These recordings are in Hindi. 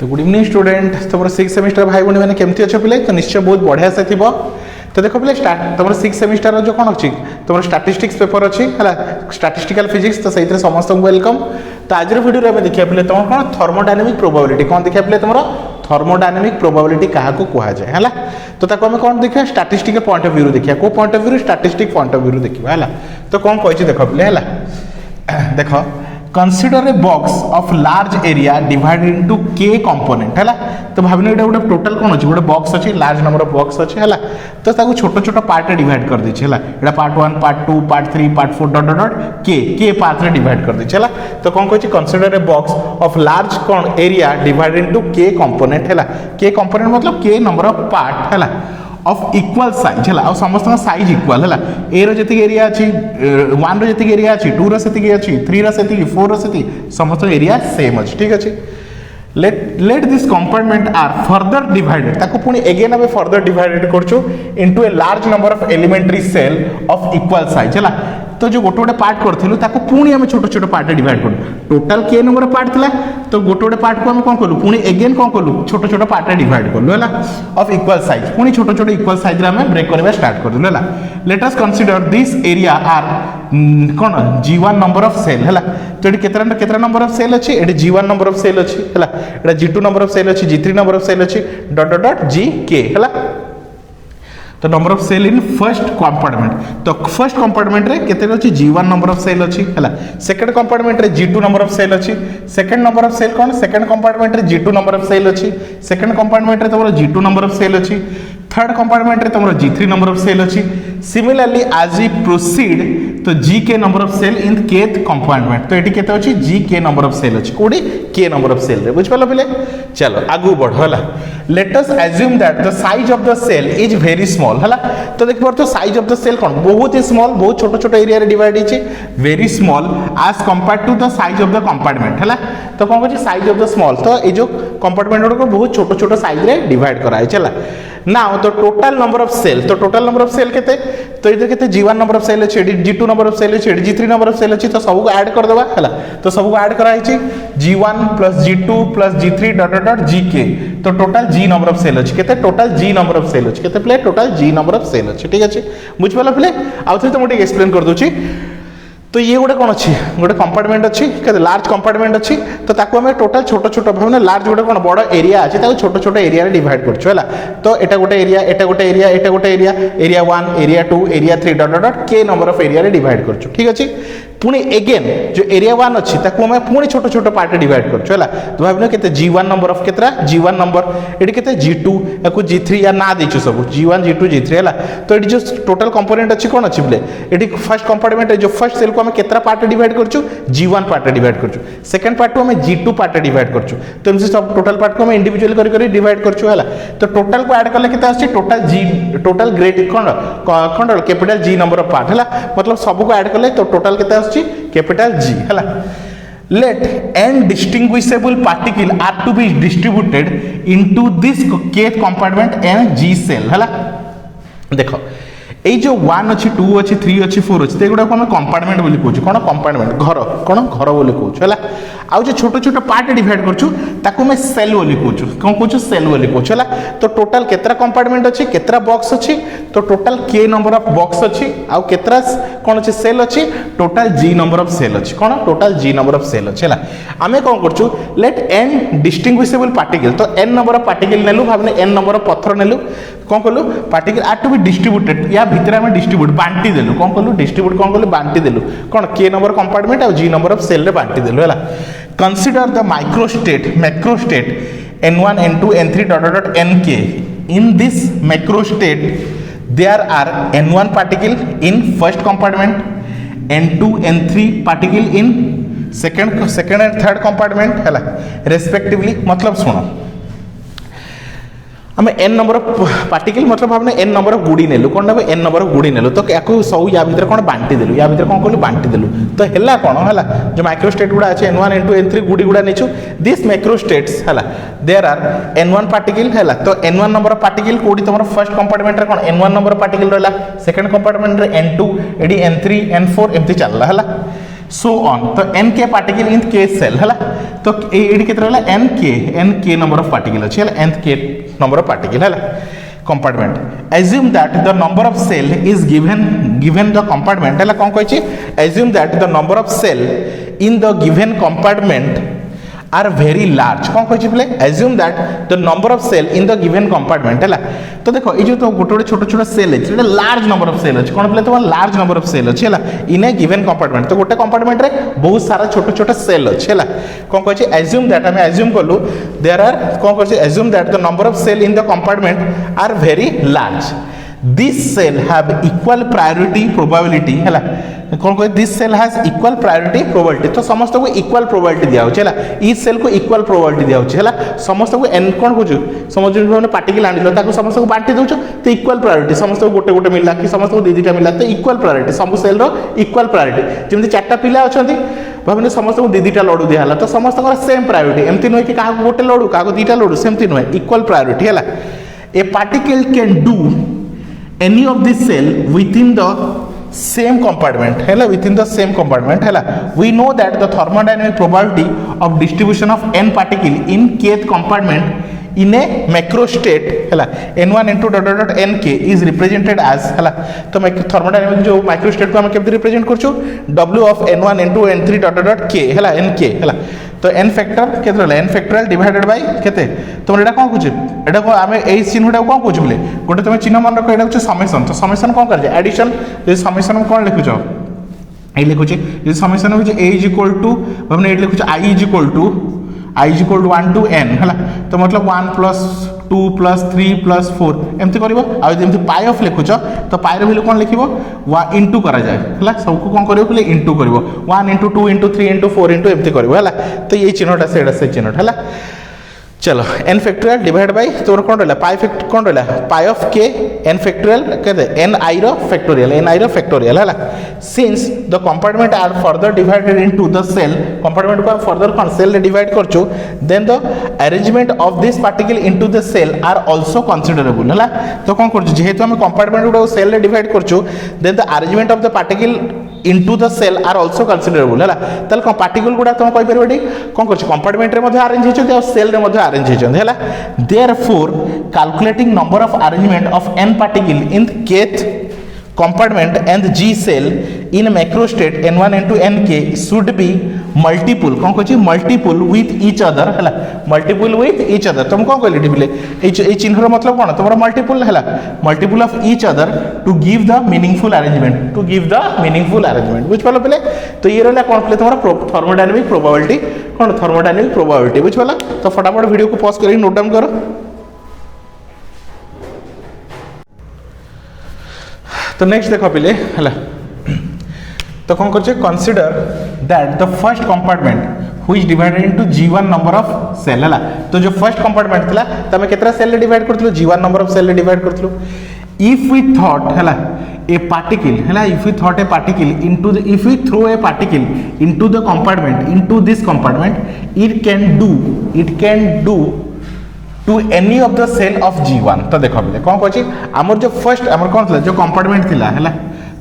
तो गुड इवनिंग स्टूडेंट तुम 6 सेमिस्टर भाई भाई मैंने केमती अच्छे पिले तो निश्चय बहुत बढ़िया से थी। तो देखो पिले तुम 6 सेमिस्टर जो कौन अच्छी तुम स्टैटिस्टिक्स पेपर अच्छी है स्टैटिस्टिकल फिजिक्स तो सही समस्त वेलकम। तो आज वीडियो में देखिए पिले तुम कौन थर्मोडायनामिक प्रोबेबिलिटी कौन देखिए पिले तुम थर्मोडायनामिक प्रोबेबिलिटी क्या कहुए है। तो आम कौन देखा स्टैटिस्टिकल पॉइंट ऑफ व्यू देखिए को point of view statistic point of view देखा है। तो कौन कही देख पिले है देख consider a box of large area divided into के कंपोनेंट है। तो भाविन ये गोटे टोटल कौन अच्छे गोटे बॉक्स अच्छी लार्ज नंबर ऑफ बॉक्स अच्छे है। तो छोट छोट पार्ट डिवाइड कर दी है part 1 part 2 part 3 part 4 dot dot के पार्ट रे डिवाइड कर दी है। तो कौन कही consider a box of large कौन एरिया डिवाइडेड इनटू के कंपोनेंट है। के कंपोनेंट मतलब के नंबर ऑफ पार्ट है ऑफ इक्वल साइज है समस्त साइज इक्वल है। ए री एरिया अच्छी 1 री एरिया अच्छी 2 री अच्छी 3 री 4 री समस्त एरिया सेम अच्छी ठीक अच्छे। Let this compartment are further divided ताको पुणी अगेन आम फर्दर डिवाइडेड करछु into a large number of elementary cell of equal size है। तो जो गोटे गोटे पार्ट करूँ ताको पुणी आम छोट छोट पार्ट डिवाइड करूँ टोटाल के नंबर पार्ट था। तो गोटे गोटे पार्ट को आम कौन कलु पुणी अगेन कौन कलु छोट छोट पार्ट डिवाइड कलु है ऑफ इक्वल साइज पुणी छोट छोट इक्वल साइज आम ब्रेक करवा स्टार्ट कर है। Let us consider this area आर कौन G1 नंबर ऑफ सेल है। तो ये केतरा नंबर ऑफ सेल अच्छी ये G1 नंबर ऑफ सेल अच्छी है G2 नंबर ऑफ सेल अच्छी G3 नंबर ऑफ सेल अच्छी डॉट डॉट डॉट GK है। तो number of cell in first compartment तो फर्स्ट कंपार्टमेंट रे केते अछि G1 नंबर ऑफ सेल अछि हला सेकंड कंपार्टमेंट रे G2 नंबर ऑफ सेल अछि सेकंड नंबर ऑफ सेल कोन सेकंड कंपार्टमेंट रे G2 नंबर ऑफ सेल अछि सेकंड कंपार्टमेंट रे तमरो G2 नंबर ऑफ सेल अछि थर्ड कंपार्टमेंट रे तमरो G3 नंबर ऑफ सेल अछि। सिमिलरली एज वी प्रोसीड तो GK number of cell in kth compartment तो एटी केते अछि GK नंबर ऑफ सेल अछि कोडी K नंबर ऑफ सेल रे बुझ पालो पिले। चलो आगु बढ़ हला let us assume that the size of the cell is very small है। तो देख पार तो साइज ऑफ द सेल कौन बहुत ही स्मॉल बहुत छोट छोट एरिया रे डिवाइड है very small as compared to the size of the compartment है। तो कौन कहते साइज ऑफ द स्मॉल तो ये जो कंपार्टमेंट गुड़क बहुत छोट छोट साइज रे डिवाइड कराई चला ना। तो टोटल नंबर ऑफ सेल तो टोटल नंबर ऑफ सेल केते तो इधर केते G1 नंबर ऑफ सेल अछि G2 नंबर ऑफ सेल अछि G3 नंबर ऑफ सेल अछि तो सब को ऐड कर देबा हला। तो सब को ऐड कराई छी G1 + G2 + G3 dot dot GK तो total G number of cell अछि केते total G number of cell अछि केते प्ले total G number of cell अछि ठीक अछि बुझ पाला प्ले आ तो मोटे एक्सप्लेन कर दोची। तो ये गोटे कौन अच्छी गोटे कंपार्टमेंट अच्छी लार्ज कंपार्टमेंट अच्छी तो ताको हमें टोटल छोट छोट भावना लार्ज गोटे कौन बड़ एरिया अच्छे ताको छोट छोट एरिया रे डिवाइड करछु है। तो एटा गोटे एरिया एटा गोटे एरिया एटा गोटे area area 1 area 2 area 3 dot dot K number of area रे डिवाइड करछु ठीक अछि। पुणी अगेन जो एरिया 1 अच्छी ताको हमें पुणी छोट छोट पार्ट डिवाइड करछु है। तो भाबनो केते G1 नंबर ऑफ केतरा G1 नंबर एटी केते G2 याको G3 या ना देछु सब G1 G2 G3 है। तो एटी जो टोटल कंपोनेंट अच्छी कौन अच्छी बोले एटी फर्स्ट कंपार्टमेंट जो फर्स्ट सेल को हमें केतरा पार्ट डिवाइड करछु G1 पार्ट डिवाइड करछु सेकंड पार्ट को हमें G2 पार्ट डिवाइड करछु। तो हमसे सब टोटल पार्ट को हमें इंडिविजुअल करी करी डिवाइड करछु है। तो टोटल को ऐड करले केते आछि टोटल G टोटल ग्रेड कौन capital G number of part है मतलब सब को ऐड करले तो टोटल केते आछि कैपिटल G है। Let n distinguishable particle are to be distributed into this kth compartment n G cell है। देखो এই যে 1 अच्छी 2 अच्छी 3 अच्छी 4 अच्छी एगुड़ा को हम कंपार्टमेंट बोली कहूँ कौन कंपार्टमेंट घर कौन घर बोली कहूँ है। आउ जो छोट छोट पार्ट डिवाइड करछु ताको मैं सेल बोली कहूँ कौन कहूँ सेल बोली कहूँ है। तो टोटल केतरा कंपार्टमेंट अच्छी केतरा बॉक्स अच्छी तो total K number of box अच्छी आउ केतरा कौन अच्छी सेल अच्छी total G number of cell अच्छी कौन total G number of cell अच्छी है। आम कौन करछु लेट n डिस्टिंग्विशेबल पार्टिकल तो n नंबर ऑफ पार्टिकल नेलु भावने n नंबर ऑफ पत्थर नेलु कौन कलु particle are to be distributed या भितर आम डिस्ट्रीब्यूट बांटी देलु कौन कलु डिस्ट्रीब्यूट कौन कलु बांटी देलु कौन K नंबर कंपार्टमेंट और G नंबर ऑफ सेल रे बांटी देलु है। Consider the macro state n1 n2 n3 dot dot nk in this macro state there are n1 particle in first compartment n2 n3 particle in second and third compartment है रेस्पेक्टिवली। मतलब सुनो आम n नंबर ऑफ पार्टिकल मतलब भावने n नंबर ऑफ गुड़ी नेलु कौन ना n नंबर ऑफ गुड़ी नेलु तो याको सब या भीतर कौन बांटी देलु या भीतर कौन कलु बांटी देलु तो हैला कौन है जो माइक्रो स्टेट गुड़ा अच्छे n1 n2 n3 गुड़ी गुड़ा नेचु दिस माइक्रो स्टेट्स है देयर आर n1 पार्टिकल है। तो n1 नंबर ऑफ पार्टिकल कोडी तुम फर्स्ट कंपार्टमेंट रे कौन n1 नंबर ऑफ पार्टिकल रहला सेकंड कंपार्टमेंट रे n2 एडी n3 n4 एमती चलला है। सो ऑन तो एन के पार्टिकल इन के सेल है तो ये केते एन के नंबर ऑफ पार्टिकल अच्छे एन के नंबर ऑफ पार्टिकल है compartment assume that the number of cell is given the compartment है कौन कही assume that the number of cell in the given compartment are very large कौन कही बोले assume that the number of cell in the given compartment है तो देखो ये जो तो गोटे गोटे छोट छोट सेल है लार्ज नंबर ऑफ सेल अच्छे कौन बोले तो लार्ज नंबर ऑफ सेल अच्छे इन ए गिवन कंपार्टमेंट तो गोटे कंपार्टमेंट रे बहुत सारा छोट छोट सेल अच्छे कौन कही assume that आम assume कलु देयर आर कौन कही assume that the number of cell in the compartment are very large this cell have equal priority probability है कौन कहे this cell has equal priority probability तो समस्त को इक्वल प्रोबेबिलिटी दिया होचे है ई सेल को इक्वल प्रोबेबिलिटी दिया होचे है समस्त को एन कौन कहूँ समस्त जो पार्टिकल आनिल ताको समस्त को बांटी दउछ तो इक्वल प्रायोरिटी समस्त को गोटे गोटे मिला कि समस्त को दीटा मिला तो इक्वल प्रायोरिटी सब सेल रो इक्वल प्रायोरिटी जमी चार्टा पिला अछंती भावने समस्त को दीटा लडू दिया तो समस्त सेम प्रायोरिटी एमती नुहे कि क्या गोटे लडू क्या दीटा लडू सेमती नुहे इक्वल प्रायोरिटी है a particle can do any of this cell within the same compartment है within the same compartment है we know that the thermodynamic probability of distribution of n particle in kth compartment in a macro state है n1 n2 dot dot nk is represented as है तो thermodynamic जो micro state को हम केमती represent करछु w of n1 n2 n3 dot dot k है nk है तो n फैक्टर केते रहला n फैक्टोरियल डिवाइडेड बाय केते तुम एटा कोन कहू एटा को आमे एई चिन्हटा कोन कहू बोले गोटे तुम चिन्ह मन रखो एटा छ समेशन तो समेशन कोन कर जे एडिशन जे समेशन में कोन लिखु छ ए लिखु छ जे समेशन हो जे a = हमने एट लिखु छ i = 1 to n हला तो मतलब 1 + 2 + 3 + 4 एमती करबो आ जेमती पाई ऑफ लिखु छ तो पाई रो वैल्यू कोन लिखिबो इनटू करा जाय हला सब को कोन करबो बोले इनटू करबो 1 * 2 * 3 * 4 एमती करबो हला तो ये चिन्हटा से चिन्हटा हला चलो n फैक्टोरियल डिवाइड बाय तोर कोन रहला पाई फैक्टर कोन रहला pi of k n factorial कहते n i रो फैक्टोरियल हला since the compartment are further divided into the cell compartment को फर्दर कोन सेल रे डिवाइड करछु then the arrangement of this particle into the cell are also considerable हला तो कोन करछु जेहेतु हम कंपार्टमेंट गुडा सेल रे डिवाइड करछु then the arrangement of the particle into the cell are also considerable है तल कोन पार्टिकल गुडा तुम कहि परबेडी कोन करछ कंपार्टमेंट रे मध्ये अरेंज हेचो और सेल रे मध्ये अरेंज हेचो है therefore calculating number of arrangement of n particle in kth compartment and g cell in macro state n1 n2 nk should be multiple कौन कहछि multiple with each other है multiple with each other तुम कौन कहली डिबले ए चिन्हर मतलब कोन तमरा multiple है multiple of each other to give the meaningful arrangement बुझ पालो पहले तो ये रहला कोन पहले तमरा thermodynamic probability कोन thermodynamic probability बुझ पाला तो फटाफट वीडियो को पॉज करी नोट डाउन करो तो नेक्स्ट देखो पिले हला तो कौन करछे consider that the first compartment which divided into g1 number of cell हला तो जो फर्स्ट कंपार्टमेंट थिला तमे केतरा सेल रे डिवाइड करथलो g1 नंबर ऑफ सेल रे डिवाइड करथलो इफ वी थॉट हला ए पार्टिकल हला if we thought a particle into the if we throw a particle into the compartment into this compartment it can do to any of the cell of g1 तो देखो बोले कौन कहछि हमर जो फर्स्ट हमर कोन थिला जो कंपार्टमेंट थिला हला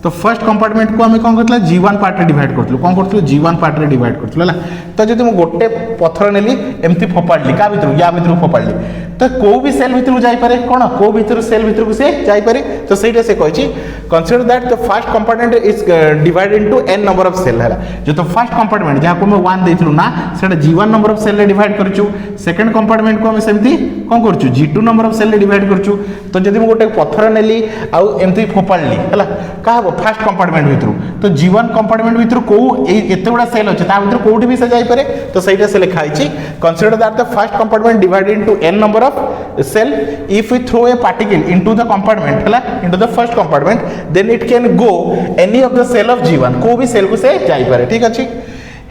तो फर्स्ट कंपार्टमेंट को हमें कौन करथला g1 पार्ट रे डिवाइड करथलो कौन करथलो g1 पार्ट रे डिवाइड करथलो हला तो जदि मु गोटे पत्थर नेली एम्ति फोपाडली का भितर या भितर फोपाडली तो को भी सेल भितर जाई पारे कोन को भितर सेल भितर को से जाई पारे तो सेटा से कहछि consider that the first compartment is divided into n number of cell हला जो तो फर्स्ट कंपार्टमेंट जहा को मैं 1 देथिलु ना सेटा g1 नंबर ऑफ सेल रे डिवाइड करछु सेकंड कंपार्टमेंट को हम सेमती कोन करछु g2 नंबर ऑफ सेल रे डिवाइड करछु तो जदि मु गोटे पत्थर नेली आ एम्ति फोपाडली हला का फर्स्ट कंपार्टमेंट भितर तो g1 कंपार्टमेंट भितर को एते बडा सेल अछि ता भितर कोठी भी से जाई पारे तो सेटा से लिखा आइछि consider that the first compartment divided into n number of cell if we throw a particle into the compartment हला into the first compartment then it can go any of the cell of g1 को भी सेल को से जाई पारे ठीक अछि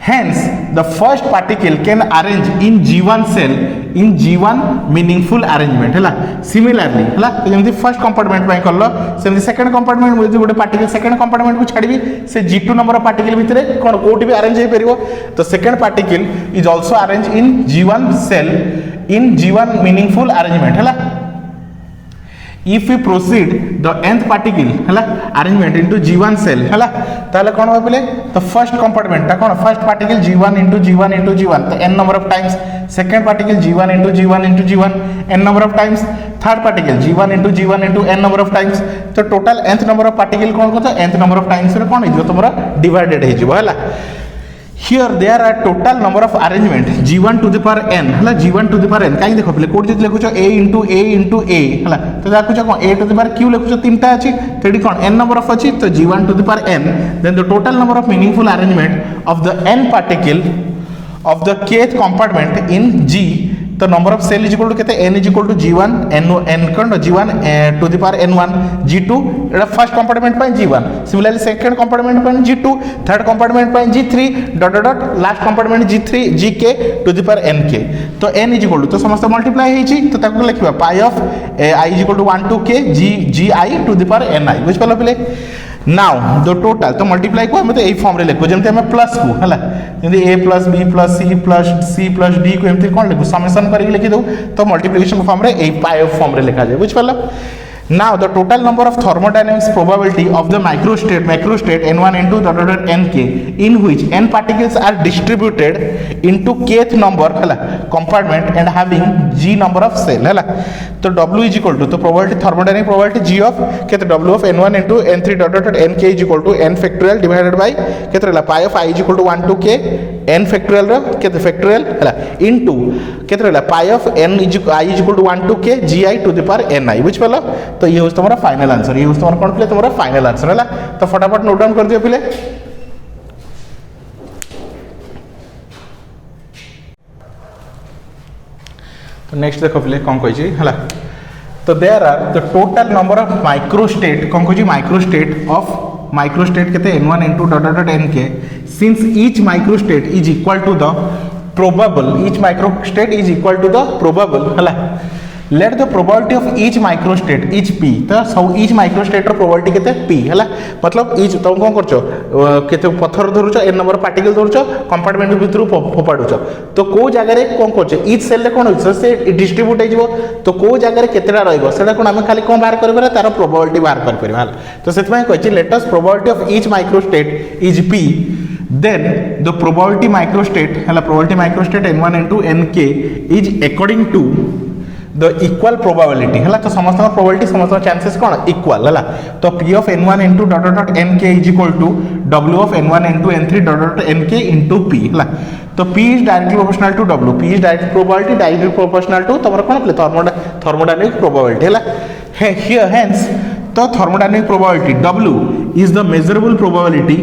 hence the first particle can arrange in g1 cell in g1 meaningful arrangement हला similarly हला तो जेमति फर्स्ट कंपार्टमेंट पय करलो सेमति सेकंड कंपार्टमेंट में गोटे पार्टिकल सेकंड कंपार्टमेंट को छाडबी से g2 नंबर ऑफ पार्टिकल भितरे कोन कोठी भी अरेंज हे परिबो तो second particle is also arrange in g1 cell in g1 meaningful arrangement हला if you proceed the nth particle है अरेंजमेंट इनटू G1 सेल है ताहले कौन भाई तो फर्स्ट कंपार्टमेंट कौन first particle G1 into G1 into G1 तो n number of times second particle G1 into G1 into G1 n number of times third particle G1 into G1 into n number of times तो total nth number of particle कौन को nth नंबर ऑफ टाइम्स रे कौन हो तुम डिवाइडेड हो here there are total number of arrangement G1 to the power n है G1 to the power n कहीं देखो पहले कोड जब लिखुछ a into a into a है तो देखुछ कौन a to the power q लिखुछ तीनटा अछि तो एडी कौन n number of अछि तो G1 to the power n then the total number of meaningful arrangement of the n particle of the kth compartment in G तो number of cell is equal to केते n is equal to G1 n कौन G1 to the power n1 G2 Etah first compartment पर G1 सिमिलरली सेकंड कंपार्टमेंट पर G2 थर्ड कंपार्टमेंट पर G3 dot dot dot last compartment G3 Gk to the power nk तो n इज इक्वल टू तो समस्त मल्टीप्लाई हेची तो ताको लिखबा pi of i is equal to 1 to k gi to the power ni बुझ पालो पले नाउ द टोटल तो मल्टीप्लाई को हम तो ए फॉर्म रे लेखो जेमते हम प्लस को हला जेमते a plus b plus c plus d को एमते कोन लेखो समेशन करके लिखि दो तो मल्टीप्लिकेशन फॉर्म रे ए पाई ऑफ फॉर्म रे लिखा जाय बुझ पालो now the total number of thermodynamics probability of the macrostate n1 n2 dot dot nk in which n particles are distributed into kth number hela compartment and having g number of cell hela तो w is equal to तो probability thermodynamic probability g of केते w of n1 n2 n3 dot dot nk is equal to n factorial divided by केते रहला pi of i is equal to 1 to k n factorial रो केते factorial हला into केते रहला pi of n is i is equal to 1 to k gi to the power ni बुझ पालो तो ये होस तुम्हारा फाइनल आंसर ये होस तुम्हारा कौन प्ले तुम्हारा फाइनल आंसर है तो फटाफट नोट डाउन कर दियो प्ले तो नेक्स्ट देखो प्ले कौन कहि छी हला तो there are the total number of microstate कौन कहि छी माइक्रोस्टेट केते n1 n2 dot dot nk since each microstate is equal to the probable each microstate is equal to the probable हला let the probability of each microstate each p तो सब each microstate रो probability केते p हला मतलब each तुम कोन करछो केते पत्थर धरुछो n नंबर पार्टिकल धरुछो कंपार्टमेंट भितरु फोपाडुछो तो को जगह रे कोन करछो each cell रे कोन होछ से डिस्ट्रीब्यूट हेजबो तो को जगह रे केतेटा रहइबो सेटा कोन हम खाली कोन बाहर करबे तार probability बाहर कर परबा तो सेतमै कहछि let us probability of each microstate is p then the probability microstate हला probability microstate n1 n2 nk is according to the equal probability है तो समस्त प्रोबेबिलिटी समस्त चांसेस कौन इक्वल है तो p of n1 n2 dot dot nk is equal to w of n1 n2 n3 dot dot nk into p है तो p is directly proportional to w p is direct probability directly proportional to तमर कोन प्ले थर्मोडायनामिक प्रोबेबिलिटी है हियर हेंस तो thermodynamic probability w is the measurable probability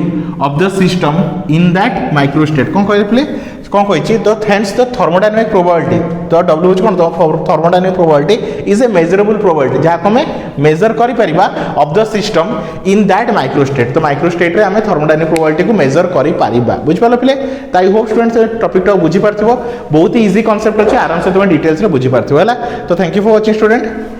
of the system in that microstate कौन कह प्ले कौन कहि तो हेंस द थर्मोडायनामिक प्रोबेबिलिटी तो w इज कोन thermodynamic probability is a measurable probability जहा को हमें मेजर करि परिबा of the system in that microstate तो माइक्रोस्टेट रे हमें थर्मोडायनामिक प्रोबेबिलिटी को मेजर करि परिबा बुझ पालो प्ले तो आई होप स्टूडेंट्स टॉपिक टा बुझी परथिबो बहुत ही इजी कांसेप्ट अछि आराम से तुम डिटेल्स रे बुझी परथिबो हला तो thank you for watching student.